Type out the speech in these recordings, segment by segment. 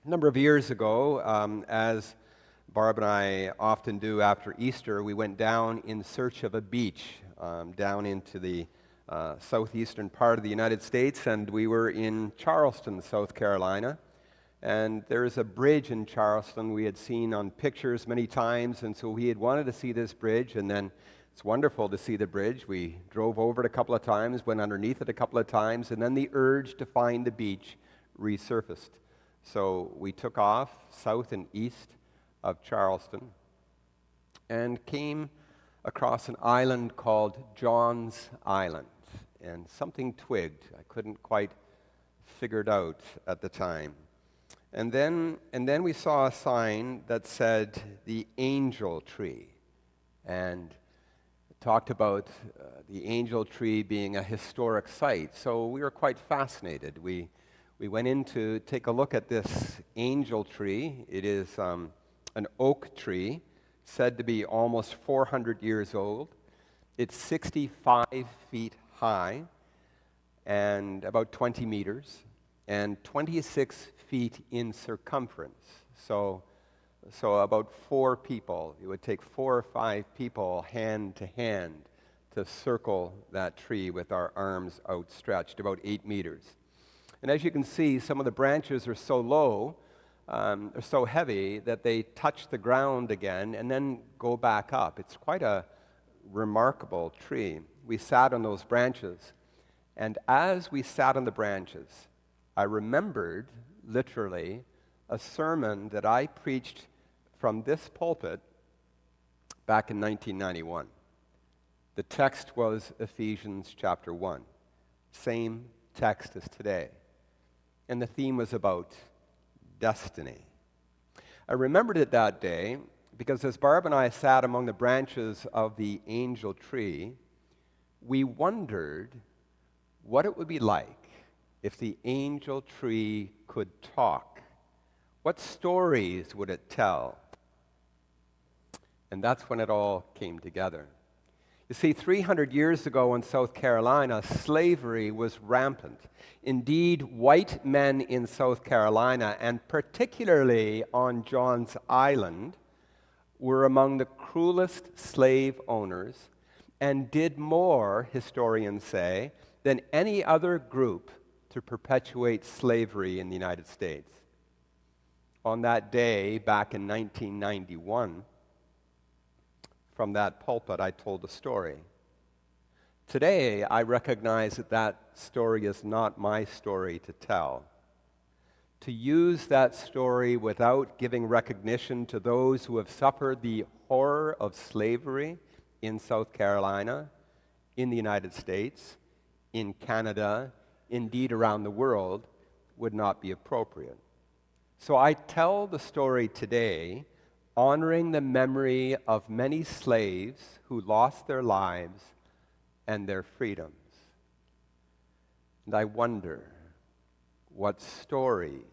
A number of years ago, as Barb and I often do after Easter, we went down in search of a beach down into the southeastern part of the United States, and we were in Charleston, South Carolina. And there's a bridge in Charleston we had seen on pictures many times, and so we had wanted to see this bridge, and then it's wonderful to see the bridge. We drove over it a couple of times, went underneath it a couple of times, and then the urge to find the beach resurfaced. So we took off south and east of Charleston and came across an island called John's Island. And something twigged. I couldn't quite figure it out at the time. And then we saw a sign that said the Angel Tree. And it talked about the Angel Tree being a historic site. So we were quite fascinated. We went in to take a look at this angel tree. It is an oak tree, said to be almost 400 years old. It's 65 feet high and about 20 meters and 26 feet in circumference. So about 4 people. It would take 4 or 5 people hand to hand to circle that tree with our arms outstretched, about 8 meters. And as you can see, some of the branches are so low, are so heavy that they touch the ground again and then go back up. It's quite a remarkable tree. We sat on those branches, and as we sat on the branches, I remembered, literally, a sermon that I preached from this pulpit back in 1991. The text was Ephesians chapter 1, same text as today. And the theme was about destiny. I remembered it that day because as Barb and I sat among the branches of the angel tree, we wondered what it would be like if the angel tree could talk. What stories would it tell? And that's when it all came together. You see, 300 years ago in South Carolina, slavery was rampant. Indeed, white men in South Carolina, and particularly on John's Island, were among the cruelest slave owners and did more, historians say, than any other group to perpetuate slavery in the United States. On that day, back in 1991, from that pulpit, I told a story. Today, I recognize that that story is not my story to tell. To use that story without giving recognition to those who have suffered the horror of slavery in South Carolina, in the United States, in Canada, indeed around the world, would not be appropriate. So I tell the story today honoring the memory of many slaves who lost their lives and their freedoms. And I wonder what stories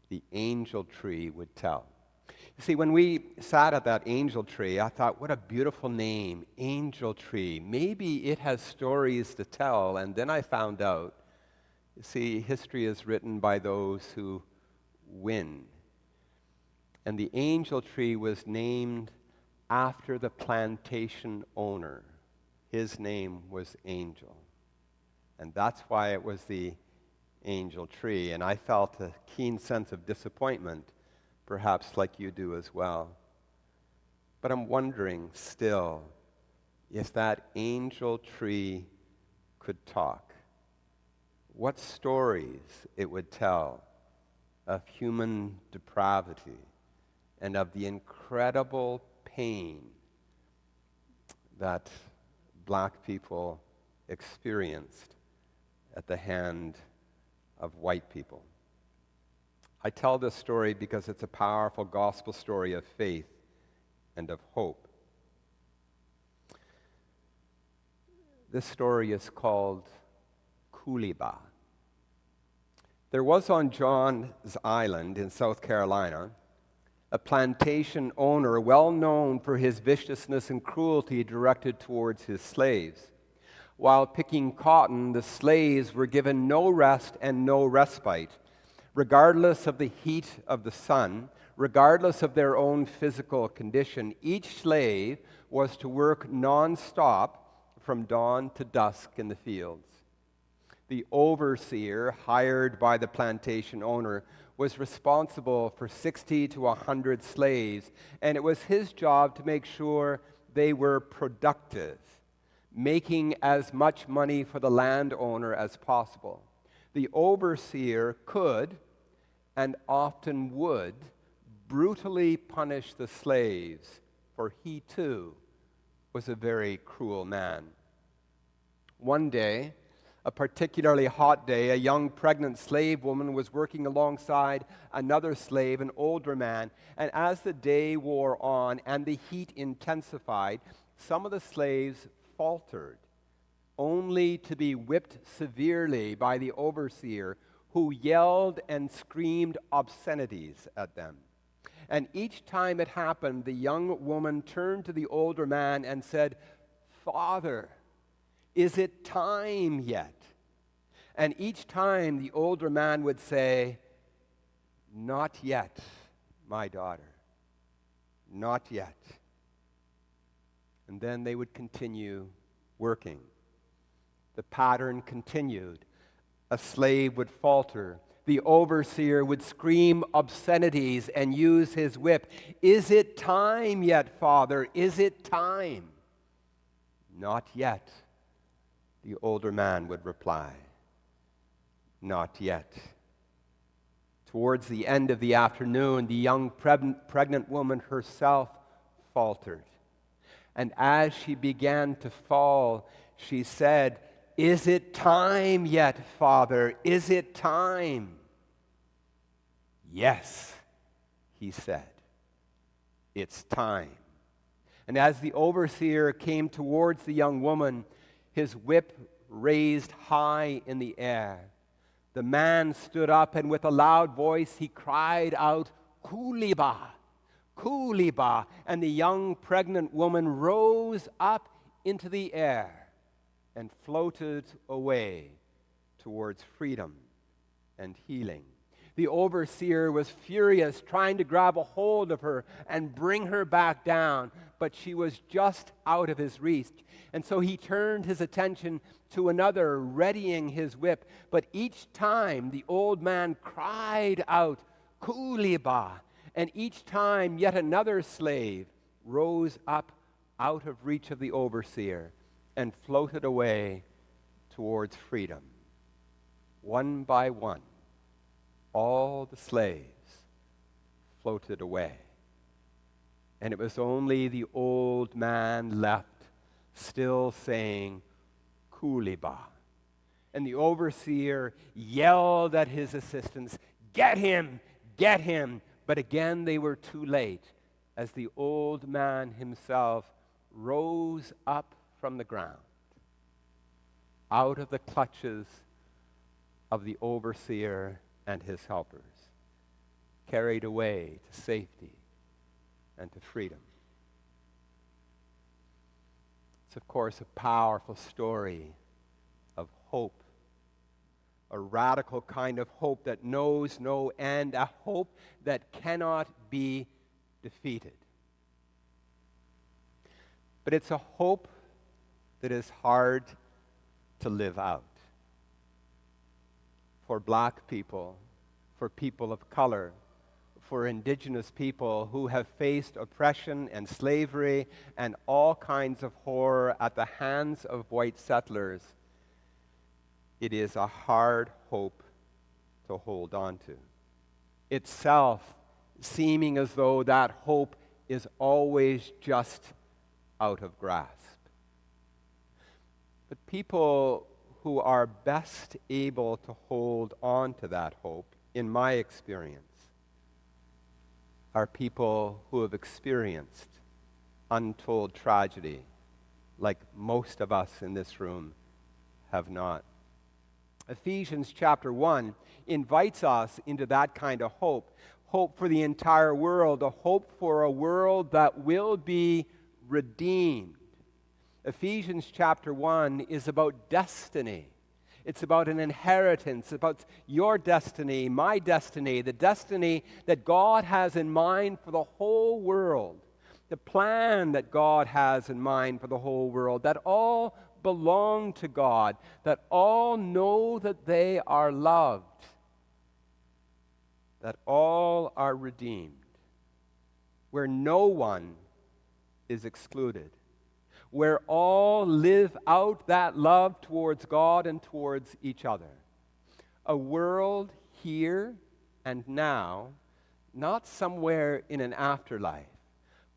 the angel tree would tell. You see, when we sat at that angel tree, I thought, what a beautiful name, Angel Tree. Maybe it has stories to tell. And then I found out, you see, history is written by those who win. And the angel tree was named after the plantation owner. His name was Angel. And that's why it was the angel tree. And I felt a keen sense of disappointment, perhaps like you do as well. But I'm wondering still if that angel tree could talk, what stories it would tell of human depravity and of the incredible pain that black people experienced at the hand of white people. I tell this story because it's a powerful gospel story of faith and of hope. This story is called Coolibah. There was on John's Island in South Carolina a plantation owner well known for his viciousness and cruelty directed towards his slaves. While picking cotton, the slaves were given no rest and no respite. Regardless of the heat of the sun, regardless of their own physical condition, each slave was to work nonstop from dawn to dusk in the fields. The overseer, hired by the plantation owner, was responsible for 60 to 100 slaves, and it was his job to make sure they were productive, making as much money for the landowner as possible. The overseer could, and often would, brutally punish the slaves, for he too was a very cruel man. One day, a particularly hot day, a young pregnant slave woman was working alongside another slave, an older man, and as the day wore on and the heat intensified, some of the slaves faltered, only to be whipped severely by the overseer, who yelled and screamed obscenities at them. And each time it happened, the young woman turned to the older man and said, "Father, is it time yet?" And each time the older man would say, "Not yet, my daughter, not yet." And then they would continue working. The pattern continued. A slave would falter. The overseer would scream obscenities and use his whip. "Is it time yet, Father? Is it time?" "Not yet," the older man would reply. "Not yet." Towards the end of the afternoon, the young pregnant woman herself faltered. And as she began to fall, she said, "Is it time yet, Father? Is it time?" "Yes," he said, "it's time." And as the overseer came towards the young woman, his whip raised high in the air, the man stood up, and with a loud voice he cried out, "Kuliba! Kuliba!" And the young pregnant woman rose up into the air and floated away towards freedom and healing. The overseer was furious, trying to grab a hold of her and bring her back down, but she was just out of his reach. And so he turned his attention to another, readying his whip. But each time the old man cried out, "Kuliba!" And each time yet another slave rose up out of reach of the overseer and floated away towards freedom. One by one, all the slaves floated away. And it was only the old man left, still saying, "Kuliba." And the overseer yelled at his assistants, "Get him! Get him!" But again they were too late, as the old man himself rose up from the ground, out of the clutches of the overseer and his helpers, carried away to safety and to freedom. It's, of course, a powerful story of hope, a radical kind of hope that knows no end, a hope that cannot be defeated. But it's a hope that is hard to live out. For black people, for people of color, for indigenous people who have faced oppression and slavery and all kinds of horror at the hands of white settlers, it is a hard hope to hold on to. Itself seeming as though that hope is always just out of grasp. But people who are best able to hold on to that hope, in my experience, are people who have experienced untold tragedy, like most of us in this room have not. Ephesians chapter 1 invites us into that kind of hope. Hope for the entire world, a hope for a world that will be redeemed. Ephesians chapter 1 is about destiny. It's about an inheritance, about your destiny, my destiny, the destiny that God has in mind for the whole world, the plan that God has in mind for the whole world, that all belong to God, that all know that they are loved, that all are redeemed, where no one is excluded, where all live out that love towards God and towards each other. A world here and now, not somewhere in an afterlife,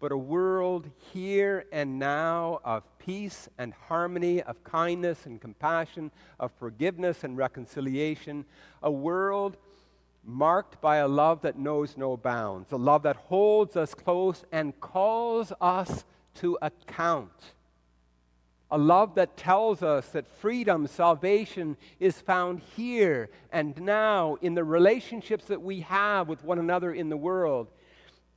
but a world here and now of peace and harmony, of kindness and compassion, of forgiveness and reconciliation, a world marked by a love that knows no bounds, a love that holds us close and calls us to account, a love that tells us that freedom, salvation is found here and now in the relationships that we have with one another in the world.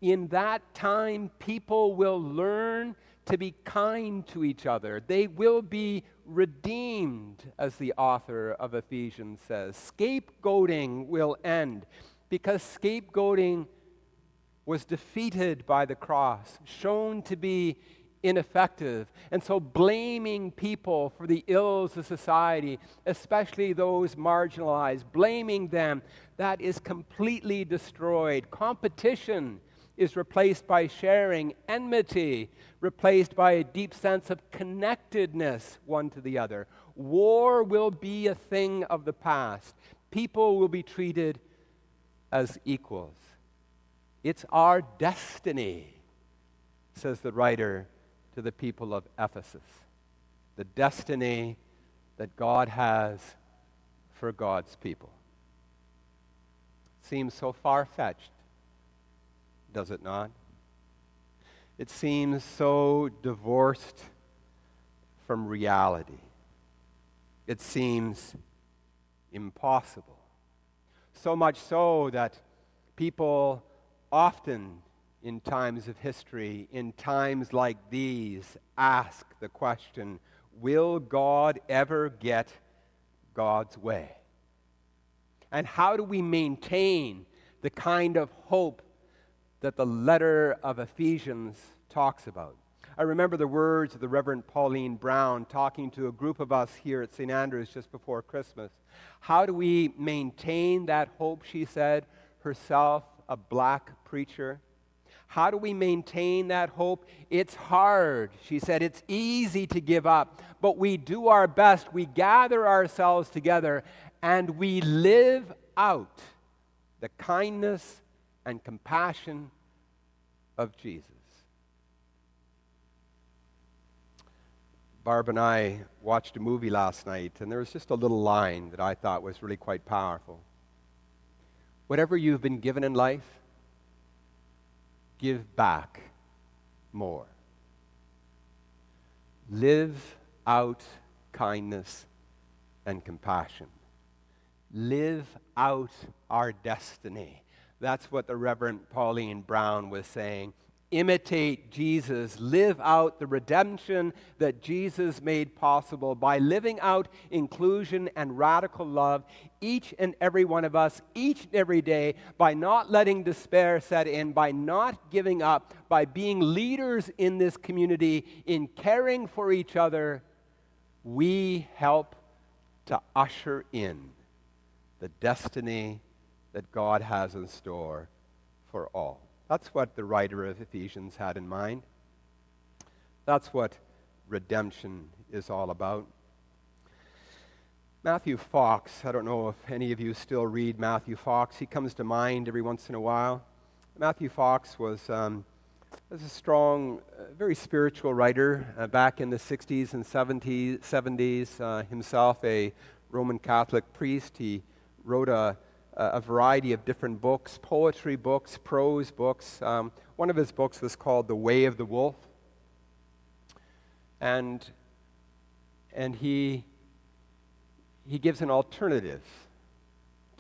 In that time, people will learn to be kind to each other. They will be redeemed, as the author of Ephesians says. Scapegoating will end, because scapegoating was defeated by the cross, shown to be ineffective. And so blaming people for the ills of society, especially those marginalized, blaming them, that is completely destroyed. Competition is replaced by sharing, enmity replaced by a deep sense of connectedness one to the other. War will be a thing of the past. People will be treated as equals. It's our destiny, says the writer to the people of Ephesus. The destiny that God has for God's people. Seems so far-fetched, does it not? It seems so divorced from reality. It seems impossible. So much so that people often in times of history, in times like these, ask the question, will God ever get God's way? And how do we maintain the kind of hope that the letter of Ephesians talks about? I remember the words of the Reverend Pauline Brown talking to a group of us here at St. Andrews just before Christmas. How do we maintain that hope, she said, herself a black preacher? How do we maintain that hope? It's hard, she said. It's easy to give up, but we do our best. We gather ourselves together and we live out the kindness and compassion of Jesus. Barb and I watched a movie last night, and there was just a little line that I thought was really quite powerful. Whatever you've been given in life, give back more. Live out kindness and compassion. Live out our destiny. That's what the Reverend Pauline Brown was saying. Imitate Jesus. Live out the redemption that Jesus made possible by living out inclusion and radical love, each and every one of us, each and every day, by not letting despair set in, by not giving up, by being leaders in this community, in caring for each other. We help to usher in the destiny that God has in store for all. That's what the writer of Ephesians had in mind. That's what redemption is all about. Matthew Fox, I don't know if any of you still read Matthew Fox. He comes to mind every once in a while. Matthew Fox was a strong, very spiritual writer back in the 60s and 70s. Himself a Roman Catholic priest. He wrote a variety of different books, poetry books, prose books. One of his books was called The Way of the Wolf. And he gives an alternative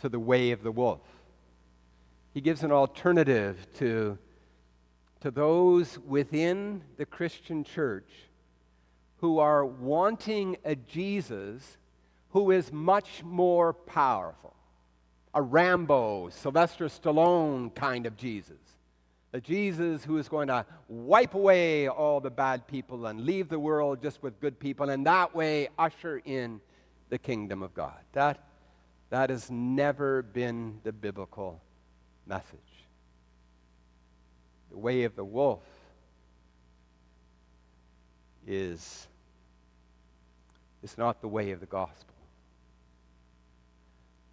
to the way of the wolf. He gives an alternative to those within the Christian church who are wanting a Jesus who is much more powerful. A Rambo, Sylvester Stallone kind of Jesus. A Jesus who is going to wipe away all the bad people and leave the world just with good people, and that way usher in the kingdom of God. That has never been the biblical message. The way of the wolf is not the way of the gospel.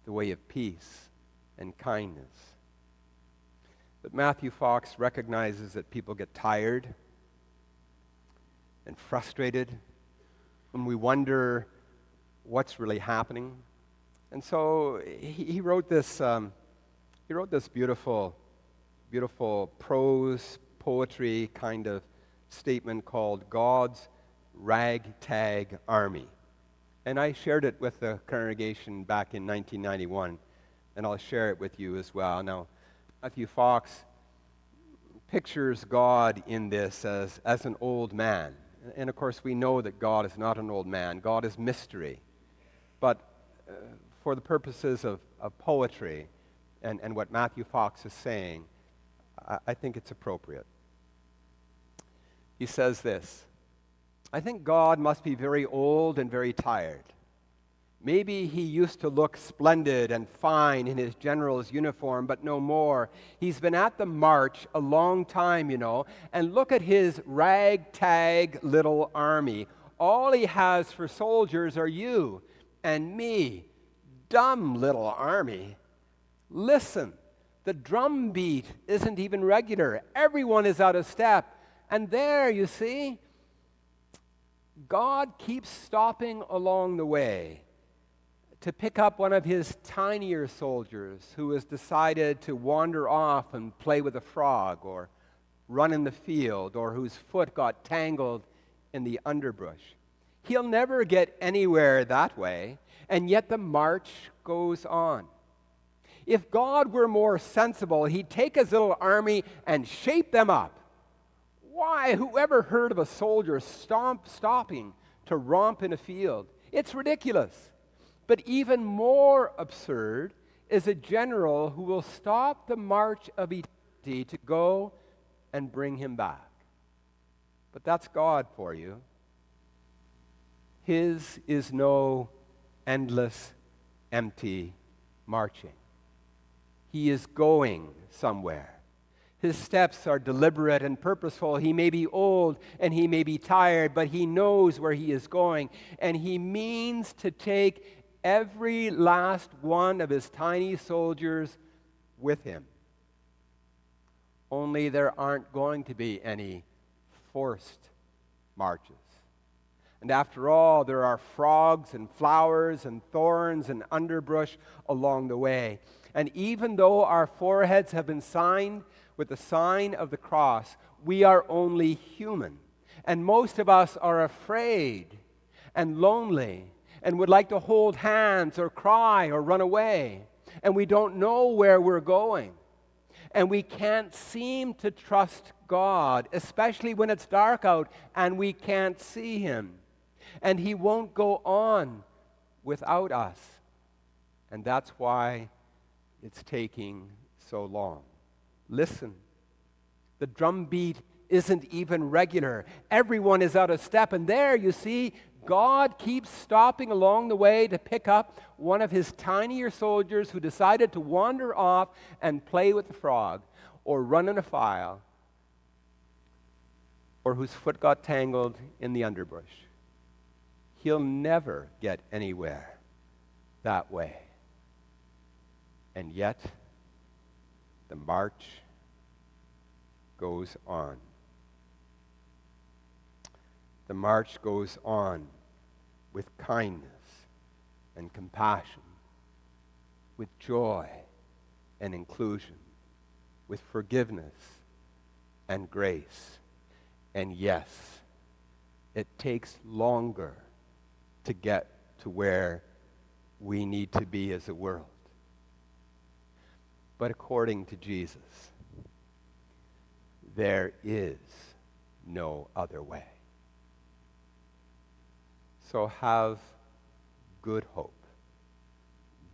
The way of peace and kindness. But Matthew Fox recognizes that people get tired and frustrated when we wonder what's really happening. And so he wrote this beautiful prose poetry kind of statement called God's Ragtag Army. And I shared it with the congregation back in 1991, and I'll share it with you as well. Now, Matthew Fox pictures God in this as an old man. And of course, we know that God is not an old man. God is mystery. But for the purposes of poetry and what Matthew Fox is saying, I think it's appropriate. He says this: I think God must be very old and very tired. Maybe he used to look splendid and fine in his general's uniform, but no more. He's been at the march a long time, and look at his ragtag little army. All he has for soldiers are you and me. Dumb little army. Listen, the drum beat isn't even regular. Everyone is out of step. And there, you see, God keeps stopping along the way to pick up one of his tinier soldiers who has decided to wander off and play with a frog or run in the field or whose foot got tangled in the underbrush. He'll never get anywhere that way, and yet the march goes on. If God were more sensible, he'd take his little army and shape them up. Why, whoever heard of a soldier stopping to romp in a field? It's ridiculous. But even more absurd is a general who will stop the march of eternity to go and bring him back. But that's God for you. His is no endless, empty marching. He is going somewhere. His steps are deliberate and purposeful. He may be old and he may be tired, but he knows where he is going. And he means to take every last one of his tiny soldiers with him. Only there aren't going to be any forced marches. And after all, there are frogs and flowers and thorns and underbrush along the way. And even though our foreheads have been signed with the sign of the cross, we are only human. And most of us are afraid and lonely and would like to hold hands or cry or run away. And we don't know where we're going. And we can't seem to trust God, especially when it's dark out and we can't see him. And he won't go on without us. And that's why it's taking so long. Listen, the drum beat isn't even regular. Everyone is out of step. And there, you see, God keeps stopping along the way to pick up one of his tinier soldiers who decided to wander off and play with the frog or run in a file or whose foot got tangled in the underbrush. He'll never get anywhere that way. And yet, the march goes on. The march goes on with kindness and compassion, with joy and inclusion, with forgiveness and grace. And yes, it takes longer to get to where we need to be as a world. But according to Jesus, there is no other way. So have good hope.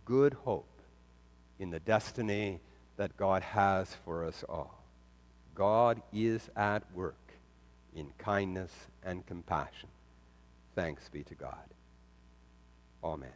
Good hope in the destiny that God has for us all. God is at work in kindness and compassion. Thanks be to God. Amen.